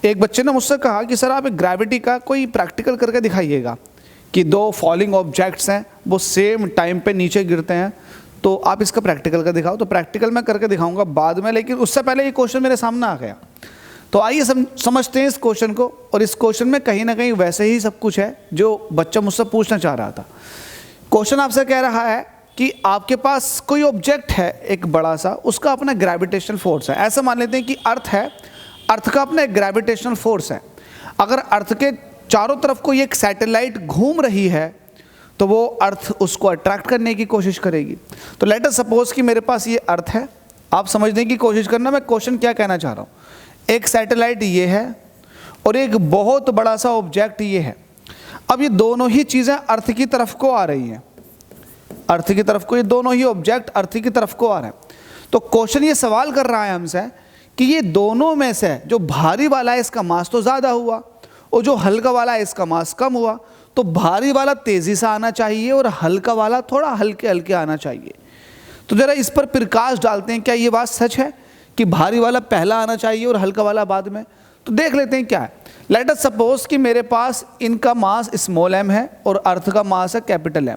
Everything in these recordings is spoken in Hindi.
एक बच्चे ने मुझसे कहा कि सर आप एक ग्रेविटी का कोई प्रैक्टिकल करके दिखाइएगा कि दो फॉलिंग ऑब्जेक्ट्स हैं वो सेम टाइम पे नीचे गिरते हैं, तो आप इसका प्रैक्टिकल का दिखाओ। तो प्रैक्टिकल मैं करके दिखाऊंगा बाद में, लेकिन उससे पहले ये क्वेश्चन मेरे सामने आ गया। तो आइए समझते हैं इस क्वेश्चन को। और इस क्वेश्चन में कहीं ना कहीं वैसे ही सब कुछ है जो बच्चा मुझसे पूछना चाह रहा था। क्वेश्चन आपसे कह रहा है कि आपके पास कोई ऑब्जेक्ट है एक बड़ा सा, उसका अपना ग्रेविटेशनल फोर्स है। ऐसा मान लेते हैं कि अर्थ है, अर्थ का अपना एक ग्रेविटेशनल फोर्स है। अगर अर्थ के चारों तरफ कोई एक सैटेलाइट घूम रही है तो वो अर्थ उसको अट्रैक्ट करने की कोशिश करेगी। तो लेट अस सपोज कि मेरे पास ये अर्थ है। आप समझने की कोशिश करना मैं क्वेश्चन क्या कहना चाह रहा हूँ। एक सैटेलाइट ये है और एक बहुत बड़ा सा ऑब्जेक्ट ये है। अब ये दोनों ही चीज़ें अर्थ की तरफ को आ रही हैं, अर्थ की तरफ को, ये दोनों ही ऑब्जेक्ट अर्थ की तरफ को आ रहे हैं। तो क्वेश्चन ये सवाल कर रहा है हमसे कि ये दोनों में से जो भारी वाला है इसका मास तो ज़्यादा हुआ और जो हल्का वाला है इसका मास कम हुआ, तो भारी वाला तेज़ी से आना चाहिए और हल्का वाला थोड़ा हल्के हल्के आना चाहिए। तो ज़रा इस पर प्रकाश डालते हैं, क्या ये बात सच है कि भारी वाला पहला आना चाहिए और हल्का वाला बाद में? तो देख लेते हैं क्या है। लेट अस सपोज कि मेरे पास इनका मास स्मॉल m है और अर्थ का मास है कैपिटल M।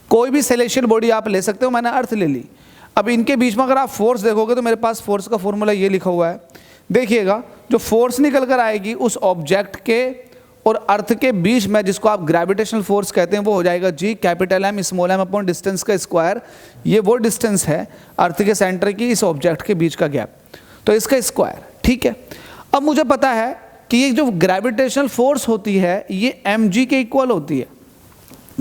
कोई भी सेलेशियल बॉडी आप ले सकते हो, मैंने अर्थ ले ली। अब इनके बीच में अगर आप फोर्स देखोगे तो मेरे पास फोर्स का फॉर्मूला ये लिखा हुआ है, देखिएगा। जो फोर्स निकल कर आएगी उस ऑब्जेक्ट के और अर्थ के बीच में, जिसको आप ग्रेविटेशनल फोर्स कहते हैं, वो हो जाएगा G capital M small m upon distance का स्क्वायर। ये वो डिस्टेंस है अर्थ के सेंटर की इस ऑब्जेक्ट के बीच का गैप, तो इसका स्क्वायर, ठीक है। अब मुझे पता है कि ये जो ग्रेविटेशनल फोर्स होती है ये mg के इक्वल होती है।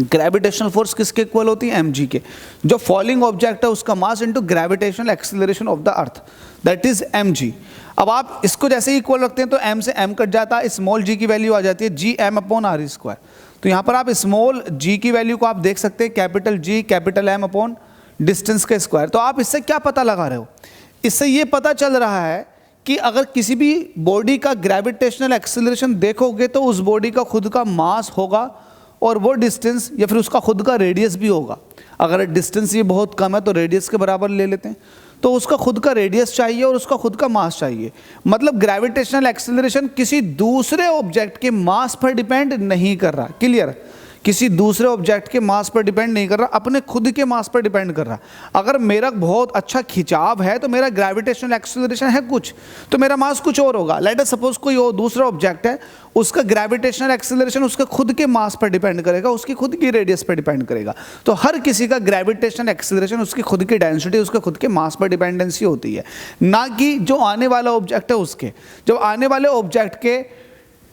ग्रेविटेशनल फोर्स किसके इक्वल होती है? mg के। जो फॉलिंग ऑब्जेक्ट है उसका mass into gravitational acceleration of the earth, that is mg। अब आप इसको जैसे ही इक्वल रखते हैं तो m से m कट जाता है, स्मॉल g की वैल्यू आ जाती है g m upon r square. तो यहाँ पर आप स्मॉल g की वैल्यू को आप देख सकते हैं capital G capital M upon distance का स्क्वायर। तो आप इससे क्या पता लगा रहे हो? इससे ये पता चल रहा है कि अगर किसी भी बॉडी का ग्रेविटेशनल एक्सीलरेशन देखोगे तो उस बॉडी का खुद का मास होगा और वो डिस्टेंस या फिर उसका खुद का रेडियस भी होगा। अगर डिस्टेंस ये बहुत कम है तो रेडियस के बराबर ले लेते हैं, तो उसका खुद का रेडियस चाहिए और उसका खुद का मास चाहिए। मतलब ग्रेविटेशनल एक्सीलरेशन किसी दूसरे ऑब्जेक्ट के मास पर डिपेंड नहीं कर रहा। क्लियर? किसी दूसरे ऑब्जेक्ट के मास पर डिपेंड नहीं कर रहा, अपने खुद के मास पर डिपेंड कर रहा। अगर मेरा बहुत अच्छा खिंचाव है तो मेरा ग्रेविटेशनल एक्सीलरेशन है कुछ, तो मेरा मास कुछ और होगा। लेट अस सपोज कोई और दूसरा ऑब्जेक्ट है, उसका ग्रेविटेशनल एक्सीलरेशन उसके खुद के मास पर डिपेंड करेगा, उसकी खुद की रेडियस पर डिपेंड करेगा। तो हर किसी का ग्रेविटेशनल एक्सीलरेशन उसकी खुद की डेंसिटी, उसके खुद के मास पर डिपेंडेंसी होती है, ना कि जो आने वाला ऑब्जेक्ट है उसके। जब आने वाले ऑब्जेक्ट के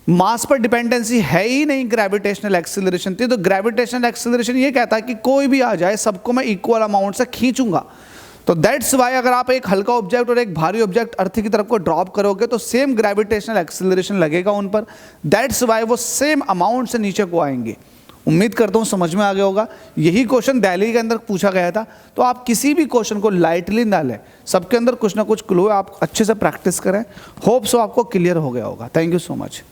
मास पर डिपेंडेंसी है ही नहीं ग्रेविटेशनल एक्सीलरेशन थी, तो ग्रेविटेशनल एक्सीलरेशन ये कहता है कि कोई भी आ जाए सबको मैं इक्वल अमाउंट से खींचूंगा। तो दैट्स वाई अगर आप एक हल्का ऑब्जेक्ट और एक भारी ऑब्जेक्ट अर्थ की तरफ को ड्रॉप करोगे तो सेम ग्रेविटेशनल एक्सीलरेशन लगेगा उन पर। दैट्स वाई वो सेम अमाउंट से नीचे को आएंगे। उम्मीद करता हूँ समझ में आ गया होगा। यही क्वेश्चन दिल्ली के अंदर पूछा गया था, तो आप किसी भी क्वेश्चन को लाइटली ना लें, सबके अंदर कुछ ना कुछ क्लू है, आप अच्छे से प्रैक्टिस करें। होप सो आपको क्लियर हो गया होगा। Thank you so much.